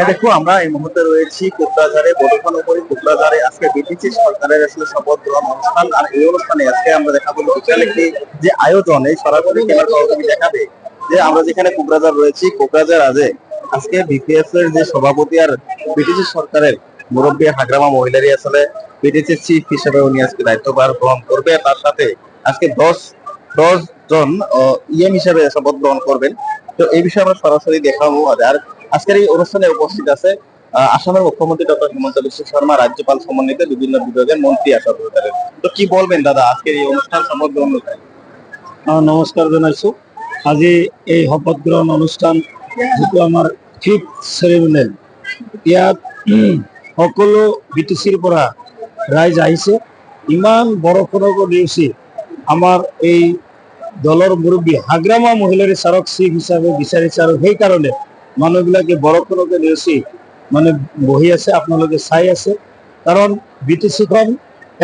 দেখো আমরা এই মুহূর্তে রয়েছি কোকরাঝাড়ে, বড়খানগরে কোকরাঝাড়ে আজকে বিটিসি সরকারের আসলে শপথ গ্রহণ অনুষ্ঠান। আর এই অনুষ্ঠানে আজকে আমরা দেখাবো বিশাল একটি যে আয়োজন, এই সরাসরি ক্যামেরা সহযোগী দেখাবে যে আমরা যেখানে কোকরাঝাড় রয়েছি, কোকরাঝাড় আজকে বিপিএফ এর যে সভাপতি আর বিটিসি সরকারের মুরব্বী হাগ্রামা মহিলারই আসলে বিটিসি চিফ হিসেবে উনি আজকে দায়িত্বভার গ্রহণ করবে। তার সাথে আজকে 10 জন ইএম হিসেবে শপথ গ্রহণ করবেন। তো এই বিষয়ে আমরা সরাসরি দেখাবো। আর আজকের এই অনুষ্ঠানে উপস্থিত আছে আসামের মুখ্যমন্ত্রী ডক্টর হিমন্ত বিশ্ব শর্মা, রাজ্যপাল সমন্বিত বিভিন্ন বিভাগের মন্ত্রী আসা হতে। তো কি বলবেন দাদা আজকের এই অনুষ্ঠান শপথ গ্রহণ? নমস্কাৰ জনাইছো। আজি এই শপত গ্ৰহণ অনুষ্ঠান যিটো আমাৰ ফিফ্থ চেৰিমনিয়েল, ইয়াত সকলো বিটিচিৰ পৰা ৰাইজ আহিছে। ইমান বৰষুণকো দিছে আমাৰ এই দলৰ মুৰব্বী হাগ্ৰামা মহিলাৰী ছাৰক চিফ হিচাপে বিচাৰিছে, আৰু সেইকাৰণে মানুহবিলাকে বৰষুণকে দিছে মানে বহি আছে, আপোনালোকে চাই আছে। কাৰণ বিটিচিখন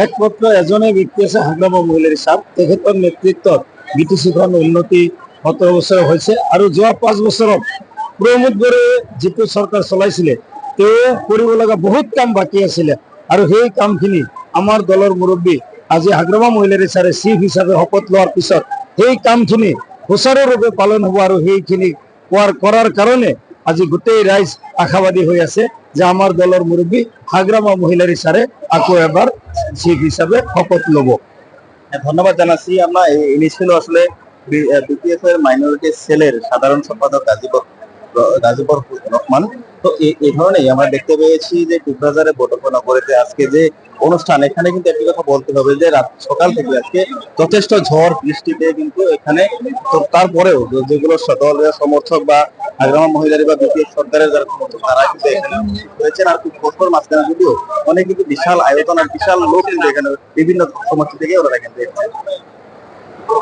একমাত্ৰ এজনে ব্যক্তি আছে, হাগ্ৰামা মহিলাৰী ছাৰ। তেখেতৰ নেতৃত্বত বিটিচিখন উন্নতি 17 বছৰ হৈছে। আৰু যোৱা 5 বছৰত প্ৰমোদ বড়োৱে যিটো চৰকাৰ চলাইছিলে, তেওঁ কৰিব লগা বহুত কাম বাকী আছিলে, আৰু সেই কামখিনি আমাৰ দলৰ মুৰব্বী আজি হাগ্ৰামা মহিলাৰী ছাৰে চিফ হিচাপে শপত লোৱাৰ পিছত সেই কামখিনি সুচাৰুৰূপে পালন হ'ব। আৰু সেইখিনি কৰাৰ কাৰণে আজি গোটেই ৰাইজ আশাবাদী হৈ আছে যে আমাৰ দলৰ মুৰব্বী হাগ্ৰামা মহিলাৰী ছাৰে আকৌ এবাৰ চিফ হিচাপে শপত ল'ব। ধন্যবাদ জানাচ্ছি। আমরা ইনি ছিল আসলে বিপিএফ এর মাইনরিটি সেলের সাধারণ সম্পাদক গাজীপুর রহমান। তো এই ধরনেই আমরা দেখতে পেয়েছি যে কোকরাঝাড়ে বটকনগরেতে আজকে যে অনুষ্ঠান, এখানে কিন্তু একটি কথা বলতে হবে যে রাত সকাল থেকে আজকে যথেষ্ট ঝড় বৃষ্টিতে কিন্তু এখানে, তো তারপরেও যেগুলো দলের সমর্থক বা হাগ্রামা মহিলারি বা বিপিএফ সরকারের যারা সমর্থক, তারা কিন্তু এখানে রয়েছেন। আর খুব কঠোর মাঝখানে যদিও অনেক কিন্তু বিশাল আয়োজন আর বিশাল লোক কিন্তু এখানে বিভিন্ন সমস্যা থেকে ওরা কিন্তু